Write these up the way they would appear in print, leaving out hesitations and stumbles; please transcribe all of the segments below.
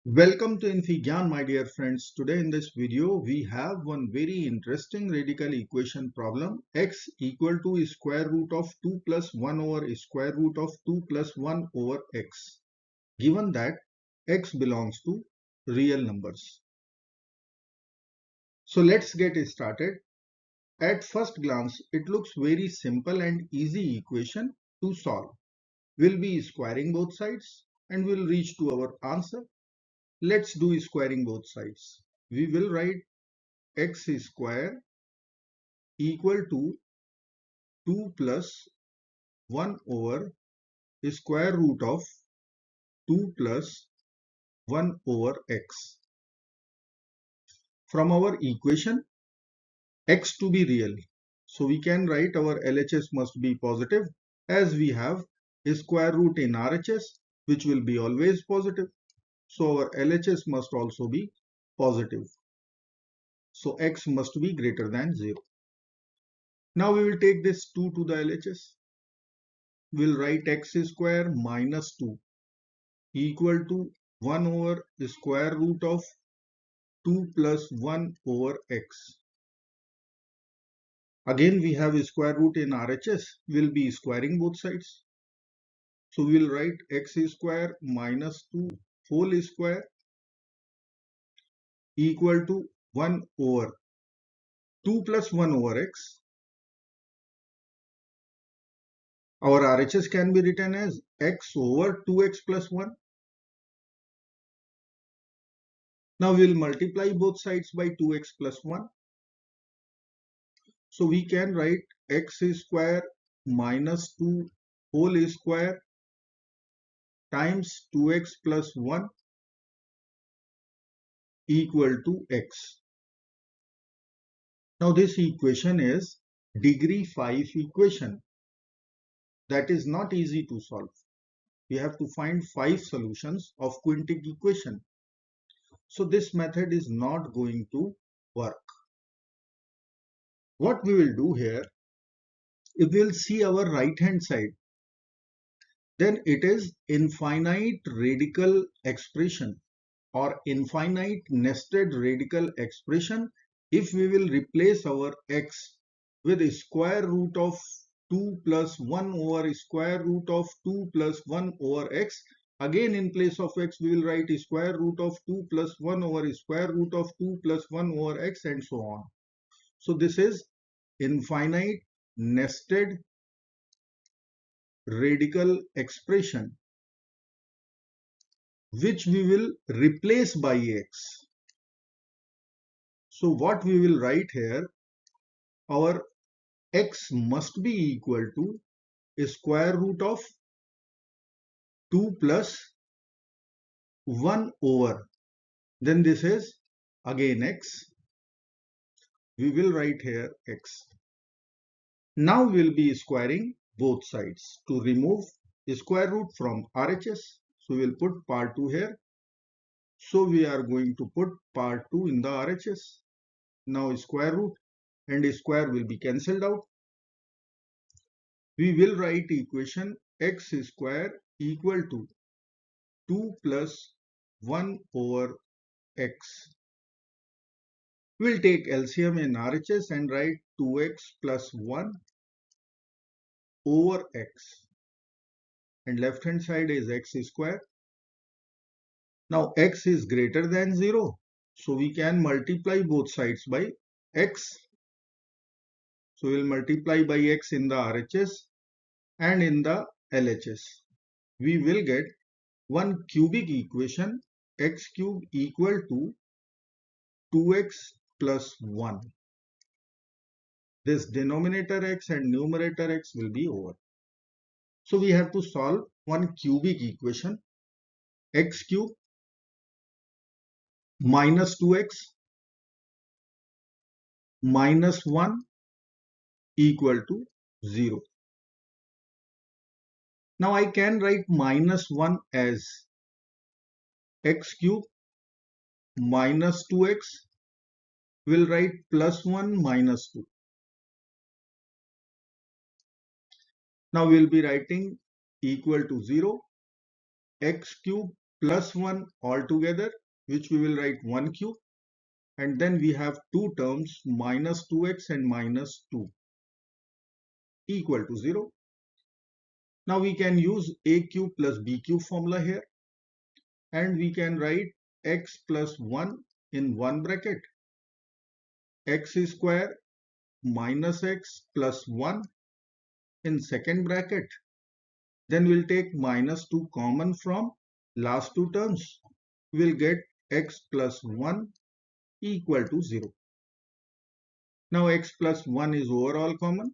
Welcome to Infigyan, my dear friends. Today in this video, we have one very interesting radical equation problem. X equal to square root of 2 plus 1 over square root of 2 plus 1 over x. Given that x belongs to real numbers. So let's get started. At first glance, it looks very simple and easy equation to solve. We'll be squaring both sides and we'll reach to our answer. Let's do squaring both sides. We will write x square equal to 2 plus 1 over square root of 2 plus 1 over x. From our equation, x to be real. So we can write our LHS must be positive as we have a square root in RHS which will be always positive. So our LHS must also be positive. So x must be greater than 0. Now we will take this 2 to the LHS. We'll write x square minus 2 equal to 1 over the square root of 2 plus 1 over x. Again we have a square root in RHS. We'll be squaring both sides. So we'll write x square minus 2 whole square equal to 1 over 2 plus 1 over x. Our RHS can be written as x over 2x plus 1. Now we'll multiply both sides by 2x plus 1. So we can write x square minus 2 whole square times 2x plus 1 equal to x. Now this equation is degree 5 equation. That is not easy to solve. We have to find 5 solutions of quintic equation. So this method is not going to work. What we will do here, if we will see our right hand side, then it is infinite radical expression or infinite nested radical expression if we will replace our x with a square root of 2 plus 1 over square root of 2 plus 1 over x. Again in place of x we will write square root of 2 plus 1 over square root of 2 plus 1 over x and so on. So this is infinite nested radical expression which we will replace by x. So what we will write here, our x must be equal to a square root of 2 plus 1 over. Then this is again x. We will write here x. Now we will be squaring both sides to remove the square root from RHS. So we will put part 2 here. So we are going to put part 2 in the RHS. Now square root and square will be cancelled out. We will write equation x square equal to 2 plus 1 over x. We'll take LCM in RHS and write 2x plus 1 over x. And left hand side is x square. Now x is greater than 0. So we can multiply both sides by x. So we'll multiply by x in the RHS and in the LHS. We will get one cubic equation x cube equal to 2x plus 1. This denominator x and numerator x will be over. So we have to solve one cubic equation x cube minus 2x minus 1 equal to 0. Now I can write minus 1 as x cube minus 2x. We'll write plus 1 minus 2. Now we'll be writing equal to 0. X cube plus 1 altogether, which we will write 1 cube, and then we have two terms minus 2x and minus 2 equal to 0. Now we can use a cube plus b cube formula here, and we can write x plus 1 in one bracket, x square minus x plus 1 in second bracket. Then we'll take minus 2 common from last two terms. We'll get x plus 1 equal to 0. Now x plus 1 is overall common.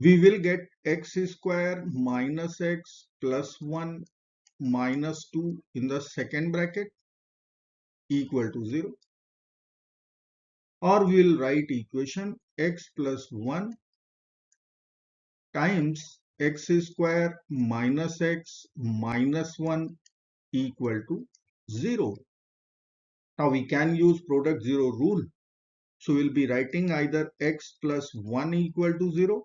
We will get x square minus x plus 1 minus 2 in the second bracket equal to 0. Or we will write equation x plus 1 times x square minus x minus 1 equal to 0. Now we can use product 0 rule. So we'll be writing either x plus 1 equal to 0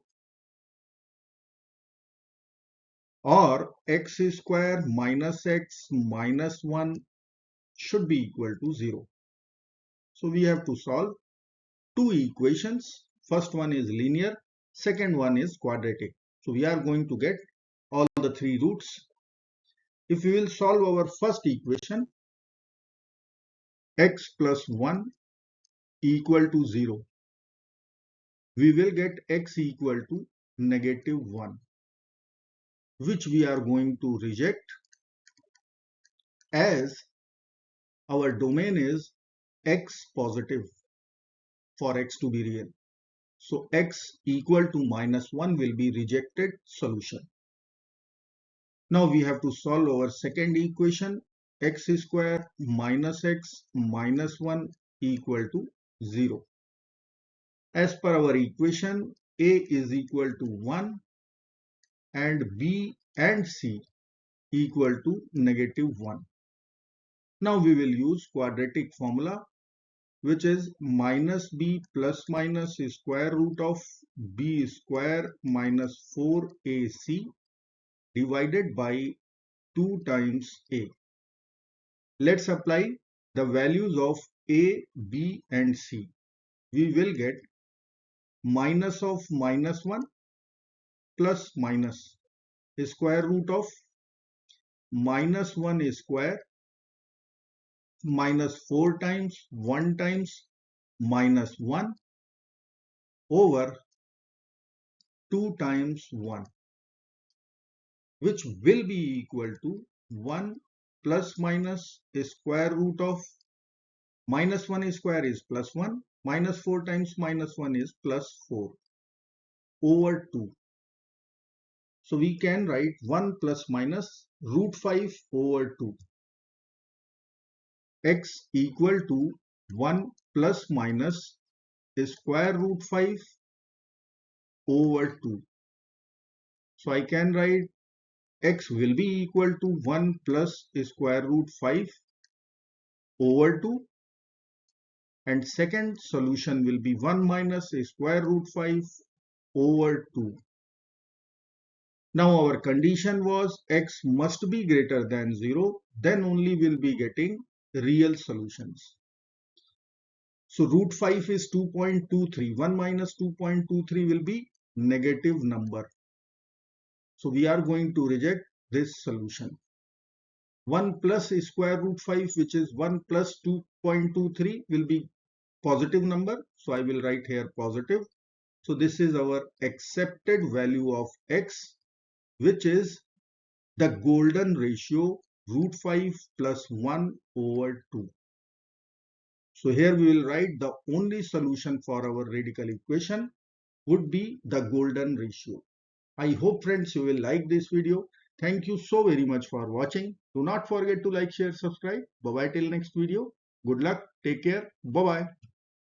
or x square minus x minus 1 should be equal to 0. So we have to solve two equations. First one is linear, second one is quadratic. So we are going to get all the three roots. If we will solve our first equation, x plus 1 equal to 0, we will get x equal to negative 1, which we are going to reject as our domain is x positive for x to be real. So x equal to minus 1 will be rejected solution. Now we have to solve our second equation, x square minus x minus 1 equal to 0. As per our equation, a is equal to 1 and b and c equal to negative 1. Now we will use quadratic formula, which is minus b plus minus square root of b square minus 4ac divided by 2 times a. Let's apply the values of a, b and c. We will get minus of minus 1 plus minus square root of minus 1 square minus 4 times 1 times minus 1 over 2 times 1, which will be equal to 1 plus minus square root of minus 1 square is plus 1, minus 4 times minus 1 is plus 4 over 2. So we can write 1 plus minus root 5 over 2. X equal to 1 plus minus square root 5 over 2. So I can write x will be equal to 1 plus square root 5 over 2, and second solution will be 1 minus square root 5 over 2. Now our condition was x must be greater than 0, then only we'll be getting real solutions. So root 5 is 2.23. 1 minus 2.23 will be negative number. So we are going to reject this solution. 1 plus square root 5, which is 1 plus 2.23, will be positive number. So I will write here positive. So this is our accepted value of x, which is the golden ratio root 5 plus 1 over 2. So here we will write the only solution for our radical equation would be the golden ratio. I hope friends you will like this video. Thank you so very much for watching. Do not forget to like, share, subscribe. Bye bye till next video. Good luck. Take care. Bye bye.